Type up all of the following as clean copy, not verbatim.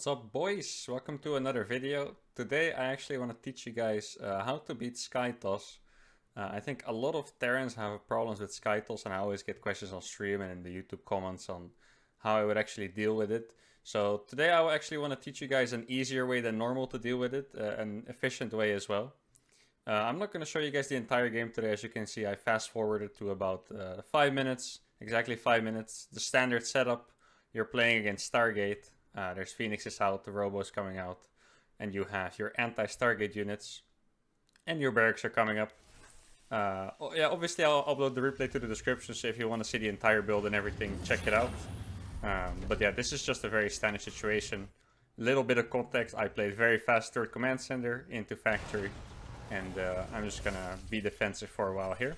What's up, boys? Welcome to another video. Today I actually want to teach you guys how to beat SKYTOSS. I think a lot of Terrans have problems with SKYTOSS, and I always get questions on stream and in the YouTube comments on how I would actually deal with it. So today I actually want to teach you guys an easier way than normal to deal with it, an efficient way as well. I'm not going to show you guys the entire game today. As you can see, I fast forwarded to about 5 minutes, exactly 5 minutes. The standard setup, you're playing against Stargate. There's Phoenixes out, the Robos coming out, and you have your anti-Stargate units, and your barracks are coming up. Yeah, obviously I'll upload the replay to the description, so if you want to see the entire build and everything, check it out. But yeah, this is just a very standard situation. Little bit of context, I played very fast third command center into factory, and I'm just gonna be defensive for a while here.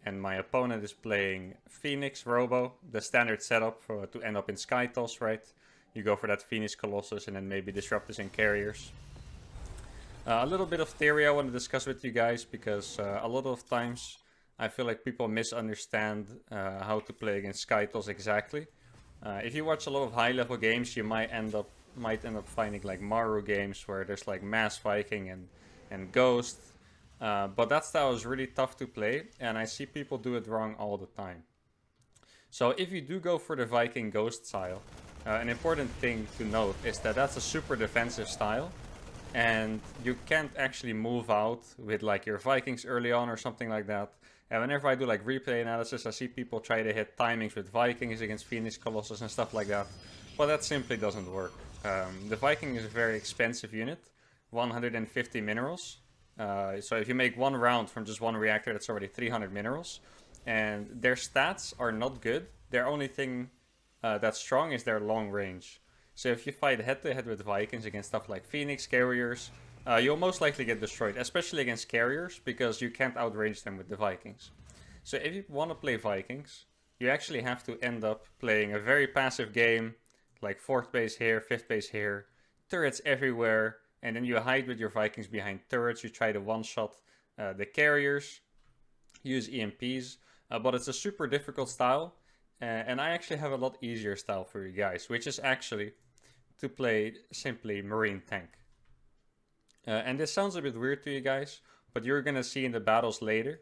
And my opponent is playing Phoenix, Robo, the standard setup to end up in SKYTOSS, right? You go for that Phoenix Colossus and then maybe Disruptors and Carriers. A little bit of theory I want to discuss with you guys, because a lot of times I feel like people misunderstand how to play against SKYTOSS exactly. If you watch a lot of high level games, you might end up finding like Maru games where there's like Mass Viking and Ghost. But that style is really tough to play, and I see people do it wrong all the time. So if you do go for the Viking Ghost style, an important thing to note is that that's a super defensive style, and you can't actually move out with like your Vikings early on or something like that. And whenever I do like replay analysis, I see people try to hit timings with Vikings against Phoenix Colossus and stuff like that, but that simply doesn't work. The Viking is a very expensive unit, 150 minerals. So if you make one round from just one reactor, that's already 300 minerals. And their stats are not good. Their only thing that's strong is their long range. So if you fight head-to-head with Vikings against stuff like Phoenix, Carriers, you'll most likely get destroyed, especially against Carriers, because you can't outrange them with the Vikings. So if you want to play Vikings, you actually have to end up playing a very passive game, like 4th base here, 5th base here, turrets everywhere, and then you hide with your Vikings behind turrets. You try to one-shot the Carriers, use EMPs, but it's a super difficult style. And I actually have a lot easier style for you guys, which is actually to play simply Marine Tank. And this sounds a bit weird to you guys, but you're going to see in the battles later,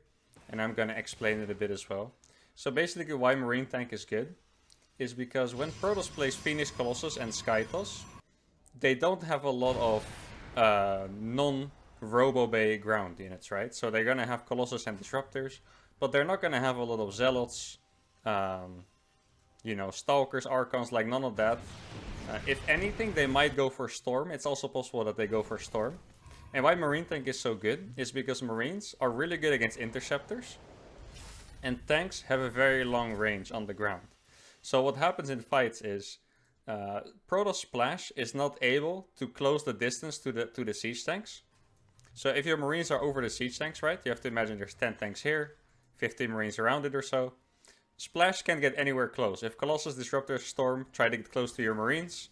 and I'm going to explain it a bit as well. So basically why Marine Tank is good is because when Protoss plays Phoenix Colossus and SKYTOSS, they don't have a lot of non-Robo-Bay ground units, right? So they're going to have Colossus and Disruptors, but they're not going to have a lot of Zealots, Stalkers, Archons, like none of that. If anything, they might go for Storm. It's also possible that they go for Storm. And why Marine Tank is so good is because Marines are really good against Interceptors, and tanks have a very long range on the ground. So what happens in fights is Protoss Splash is not able to close the distance to the siege tanks. So if your Marines are over the siege tanks, right, you have to imagine there's 10 tanks here, 15 Marines around it or so. Splash can't get anywhere close. If Colossus, Disruptor, Storm try to get close to your Marines,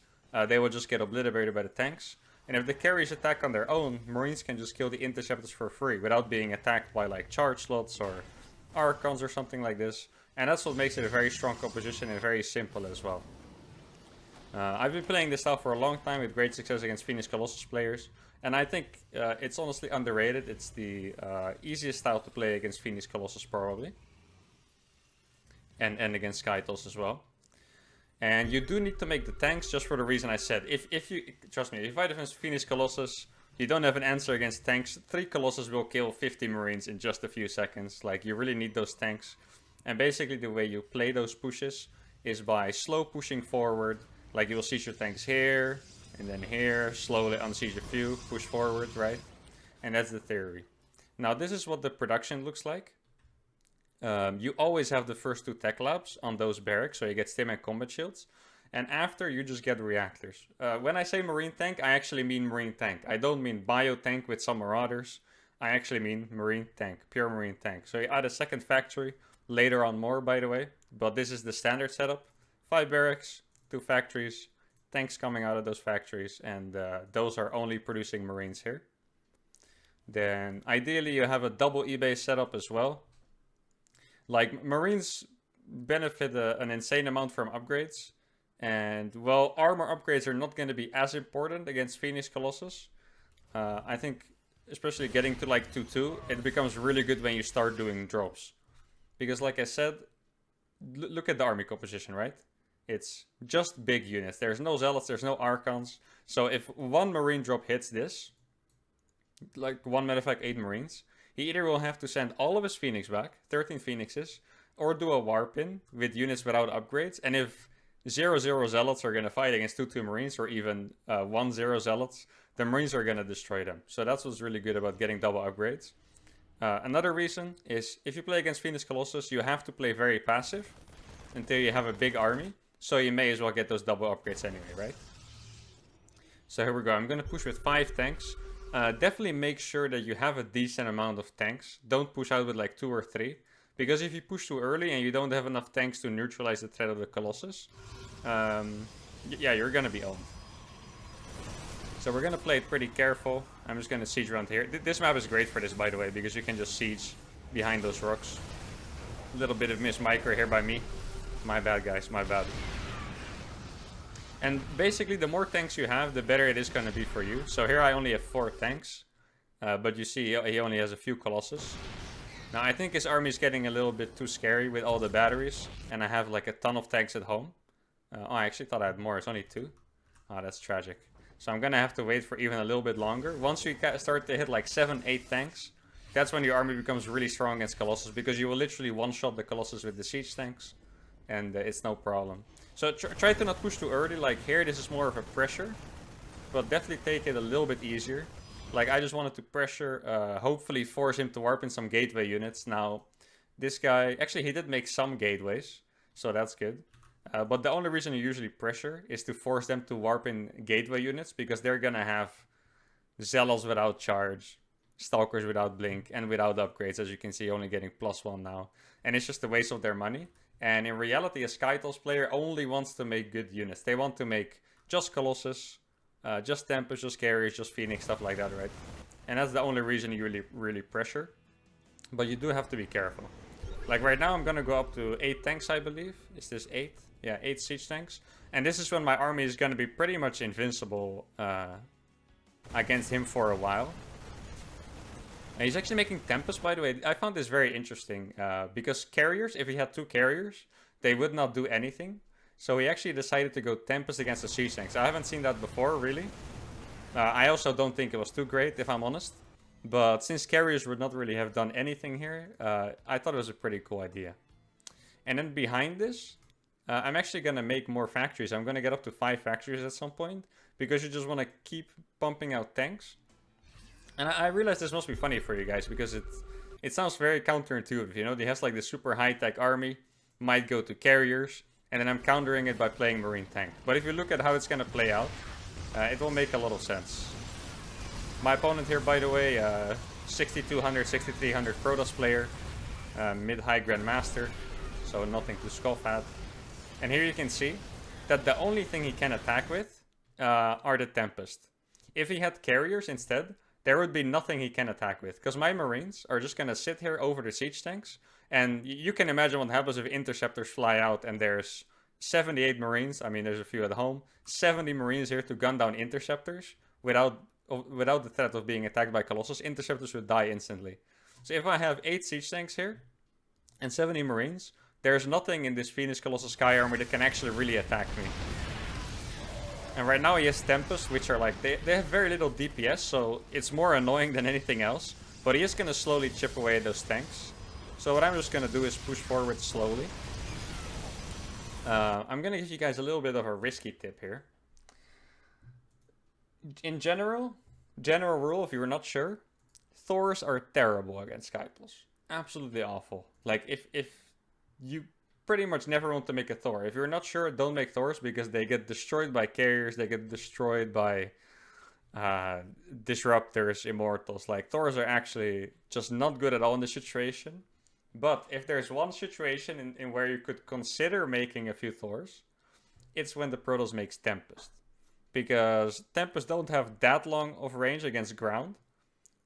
they will just get obliterated by the tanks. And if the carriers attack on their own, Marines can just kill the Interceptors for free without being attacked by like charge slots or Archons or something like this. And that's what makes it a very strong composition and very simple as well. I've been playing this style for a long time with great success against Phoenix Colossus players. And I think it's honestly underrated. It's the easiest style to play against Phoenix Colossus probably. And against SKYTOSS as well. And you do need to make the tanks just for the reason I said. If you trust me, if you fight against Phoenix Colossus, you don't have an answer against tanks. 3 Colossus will kill 50 Marines in just a few seconds. Like, you really need those tanks. And basically the way you play those pushes is by slow pushing forward. Like, you will siege your tanks here, and then here, slowly unsiege a few, push forward, right? And that's the theory. Now, this is what the production looks like. You always have the first 2 tech labs on those barracks, so you get stim and combat shields. And after, you just get reactors. When I say Marine Tank, I actually mean Marine Tank. I don't mean Bio Tank with some Marauders. I actually mean Marine Tank, pure Marine Tank. So you add a second factory, later on more by the way. But this is the standard setup. 5 barracks, 2 factories, tanks coming out of those factories, and those are only producing Marines here. Then ideally you have a double E-base setup as well. Like, Marines benefit an insane amount from upgrades. And, well, armor upgrades are not going to be as important against Phoenix Colossus. I think, especially getting to like 2-2, it becomes really good when you start doing drops. Because, like I said, look at the army composition, right? It's just big units. There's no Zealots, there's no Archons. So if one Marine drop hits this, like one Medevac, 8 Marines, he either will have to send all of his Phoenix back, 13 Phoenixes, or do a warp in with units without upgrades. And if 0-0 Zealots are going to fight against 2-2 Marines, or even 1-0 Zealots, the Marines are going to destroy them. So that's what's really good about getting double upgrades. Another reason is if you play against Phoenix Colossus, you have to play very passive until you have a big army. So you may as well get those double upgrades anyway, right? So here we go. I'm going to push with 5 tanks. Definitely make sure that you have a decent amount of tanks. Don't push out with like 2 or 3. Because if you push too early and you don't have enough tanks to neutralize the threat of the Colossus, yeah, you're going to be owned. So we're going to play it pretty careful. I'm just going to siege around here. This map is great for this, by the way, because you can just siege behind those rocks. A little bit of miss micro here by me. My bad, guys. My bad. And basically, the more tanks you have, the better it is going to be for you. So here I only have 4 tanks. But you see, he only has a few Colossus. Now, I think his army is getting a little bit too scary with all the batteries. And I have like a ton of tanks at home. Oh, I actually thought I had more. It's only 2. Oh, that's tragic. So I'm going to have to wait for even a little bit longer. Once you start to hit like 7-8 tanks, that's when your army becomes really strong against Colossus. Because you will literally one-shot the Colossus with the siege tanks. And it's no problem. So try to not push too early. Like here, this is more of a pressure. But definitely take it a little bit easier. Like I just wanted to pressure, hopefully force him to warp in some gateway units. Now, this guy, actually he did make some gateways. So that's good. But the only reason you usually pressure is to force them to warp in gateway units. Because they're going to have Zealots without charge, Stalkers without blink, and without upgrades. As you can see, only getting +1 now. And it's just a waste of their money. And in reality, a SKYTOSS player only wants to make good units. They want to make just Colossus, just Tempest, just Carriers, just Phoenix, stuff like that, right? And that's the only reason you really pressure. But you do have to be careful. Like right now, I'm going to go up to 8 tanks, I believe. Is this 8? Yeah, 8 siege tanks. And this is when my army is going to be pretty much invincible against him for a while. And he's actually making Tempest, by the way. I found this very interesting. Because carriers, if he had 2 carriers, they would not do anything. So he actually decided to go Tempest against the siege tanks. I haven't seen that before, really. I also don't think it was too great, if I'm honest. But since carriers would not really have done anything here, I thought it was a pretty cool idea. And then behind this, I'm actually going to make more factories. I'm going to get up to 5 factories at some point. Because you just want to keep pumping out tanks. And I realize this must be funny for you guys, because it sounds very counterintuitive, you know? He has like this super high-tech army, might go to carriers, and then I'm countering it by playing Marine tank. But if you look at how it's going to play out, it will make a lot of sense. My opponent here, by the way, 6200, 6300 Protoss player, mid-high Grandmaster, so nothing to scoff at. And here you can see that the only thing he can attack with are the Tempest. If he had carriers instead, there would be nothing he can attack with. Because my Marines are just going to sit here over the siege tanks. And you can imagine what happens if interceptors fly out and there's 78 Marines. I mean, there's a few at home. 70 Marines here to gun down interceptors without the threat of being attacked by Colossus. Interceptors would die instantly. So if I have 8 siege tanks here and 70 Marines, there's nothing in this Phoenix Colossus Sky Armor that can actually really attack me. And right now he has Tempest, which are like, they have very little DPS, so it's more annoying than anything else. But he is going to slowly chip away at those tanks. So what I'm just going to do is push forward slowly. I'm going to give you guys a little bit of a risky tip here. In general rule, if you're not sure, thors are terrible against SKYTOSS. Absolutely awful. Like, if you pretty much never want to make a Thor. If you're not sure, don't make Thors, because they get destroyed by carriers, they get destroyed by disruptors, immortals. Like, Thors are actually just not good at all in this situation. But if there's one situation in where you could consider making a few Thors, it's when the Protoss makes Tempest. Because Tempest don't have that long of range against ground.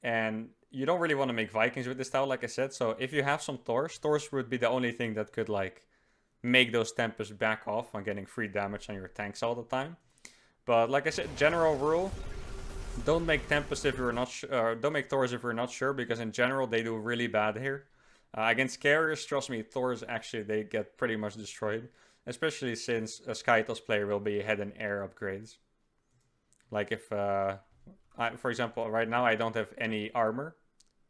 And you don't really want to make Vikings with this style, like I said. So if you have some Thors would be the only thing that could, like, make those Tempests back off on getting free damage on your tanks all the time. But like I said, general rule, don't make Tempest if you're not don't make Thors if you're not sure, because in general they do really bad here. Against carriers, trust me, Thors actually, they get pretty much destroyed. Especially since a SKYTOSS player will be head and air upgrades. Like if, for example, right now I don't have any armor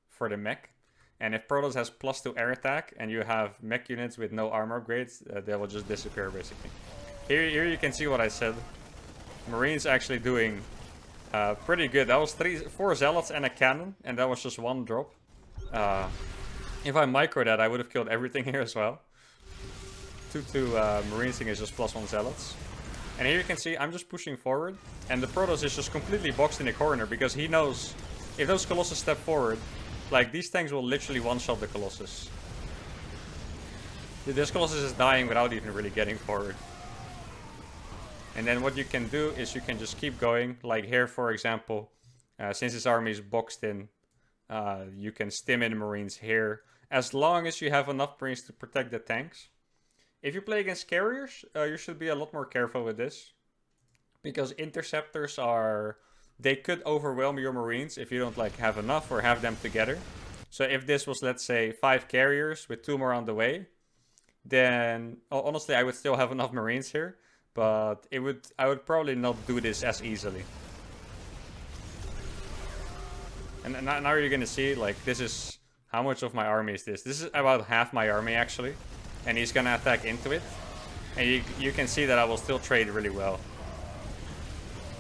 for the mech. And if Protoss has +2 air attack and you have mech units with no armor upgrades, they will just disappear basically. Here you can see what I said. Marines actually doing pretty good. That was 4 zealots and a cannon, and that was just 1 drop. If I micro that, I would have killed everything here as well. 2 Marines thing is just +1 zealots. And here you can see I'm just pushing forward, and the Protoss is just completely boxed in the corner because he knows if those Colossus step forward, like these tanks will literally one-shot the Colossus. This Colossus is dying without even really getting forward. And then what you can do is you can just keep going. Like here, for example, since his army is boxed in, you can stim in Marines here, as long as you have enough Marines to protect the tanks. If you play against carriers, you should be a lot more careful with this. Because interceptors they could overwhelm your Marines if you don't like have enough or have them together. So if this was, let's say, 5 carriers with 2 more on the way, then honestly I would still have enough Marines here. But I would probably not do this as easily. And now you're gonna see, like, this is how much of my army is this. This is about half my army actually. And he's gonna attack into it. And you can see that I will still trade really well.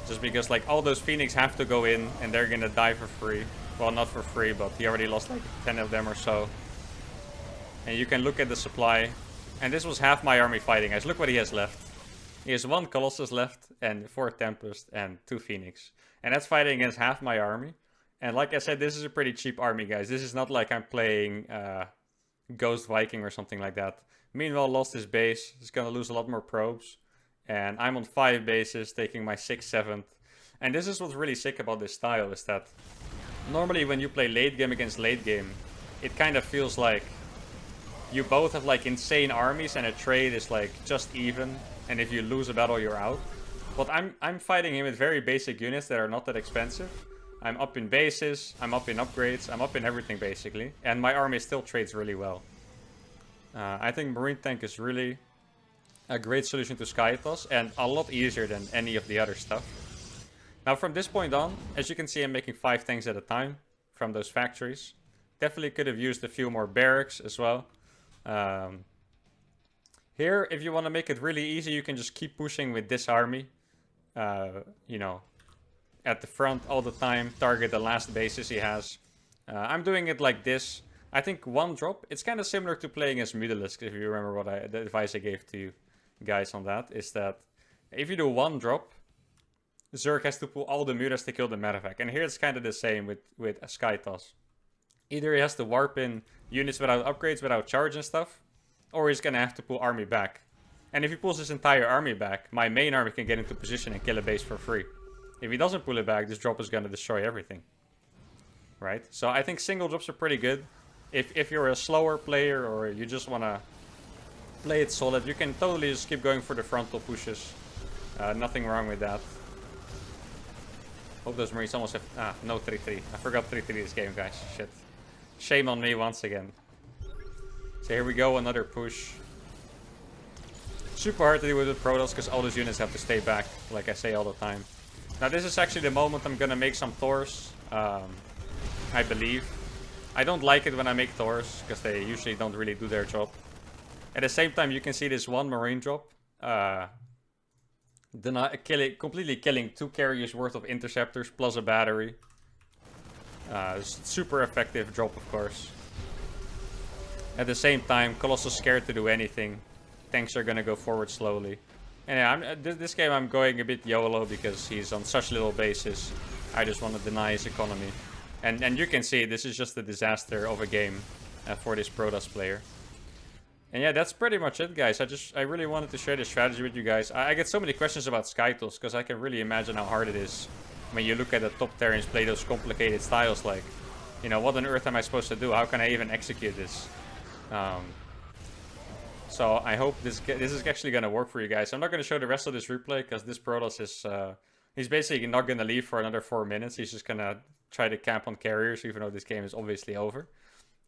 Just because like all those Phoenix have to go in and they're gonna die for free. Well, not for free, but he already lost like 10 of them or so. And you can look at the supply. And this was half my army fighting, guys. Look what he has left. He has 1 Colossus left and 4 Tempest and 2 Phoenix. And that's fighting against half my army. And like I said, this is a pretty cheap army, guys. This is not like I'm playing Ghost Viking or something like that. Meanwhile, lost his base. He's gonna lose a lot more probes. And I'm on 5 bases, taking my 6th, 7th. And this is what's really sick about this style, is that normally when you play late game against late game, it kind of feels like you both have like insane armies and a trade is like just even. And if you lose a battle, you're out. But I'm fighting him with very basic units that are not that expensive. I'm up in bases, I'm up in upgrades, I'm up in everything basically. And my army still trades really well. I think Marine Tank is really a great solution to SKYTOSS and a lot easier than any of the other stuff. Now from this point on, as you can see, I'm making 5 tanks at a time from those factories. Definitely could have used a few more barracks as well. Here, if you want to make it really easy, you can just keep pushing with this army. You know, at the front all the time, target the last bases he has. I'm doing it like this. I think 1 drop, it's kind of similar to playing as Mutalisk, if you remember the advice I gave to you guys on that, is that if you do 1 drop, Zerg has to pull all the Mutas to kill the Medevac. And here it's kind of the same with SKYTOSS. Either he has to warp in units without upgrades, without charge and stuff, or he's gonna have to pull army back. And if he pulls his entire army back, my main army can get into position and kill a base for free. If he doesn't pull it back, this drop is gonna destroy everything. Right? So I think single drops are pretty good. If you're a slower player or you just want to play it solid, you can totally just keep going for the frontal pushes. Nothing wrong with that. Hope those Marines almost have... no 3-3. I forgot 3-3 this game, guys. Shit. Shame on me once again. So here we go, another push. Super hard to deal with Protoss because all those units have to stay back, like I say all the time. Now this is actually the moment I'm gonna make some Thors. I believe. I don't like it when I make Thors, because they usually don't really do their job. At the same time, you can see this 1 Marine drop. Completely killing 2 carriers worth of interceptors, plus a battery. Super effective drop, of course. At the same time, Colossus scared to do anything. Tanks are gonna go forward slowly. And yeah, this game I'm going a bit YOLO, because he's on such little bases. I just want to deny his economy. And you can see this is just a disaster of a game for this Protoss player. And yeah, that's pretty much it, guys. I really wanted to share this strategy with you guys. I get so many questions about SKYTOSS, because I can really imagine how hard it is when you look at the top Terrans play those complicated styles. Like, you know, what on earth am I supposed to do? How can I even execute this? So I hope this is actually gonna work for you guys. I'm not gonna show the rest of this replay because this Protoss is he's basically not gonna leave for another 4 minutes. He's just gonna try to camp on carriers, even though this game is obviously over.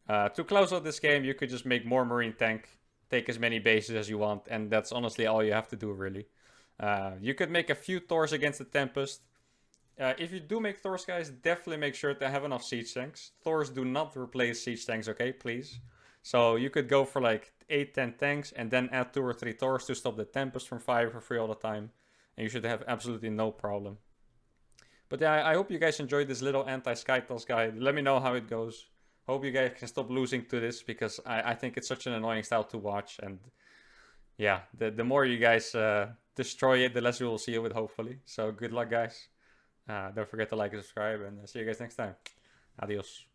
To close out this game, you could just make more Marine tank, take as many bases as you want, and that's honestly all you have to do, really. You could make a few Thors against the Tempest. If you do make Thors, guys, definitely make sure to have enough siege tanks. Thors do not replace siege tanks, okay? Please. So you could go for like 8-10 tanks and then add 2 or 3 Thors to stop the Tempest from firing for free all the time. And you should have absolutely no problem. But yeah, I hope you guys enjoyed this little anti-SKYTOSS guide. Let me know how it goes. Hope you guys can stop losing to this, because I think it's such an annoying style to watch. And yeah, the more you guys destroy it, the less we will see it with, hopefully. So good luck, guys. Don't forget to like and subscribe, and see you guys next time. Adios.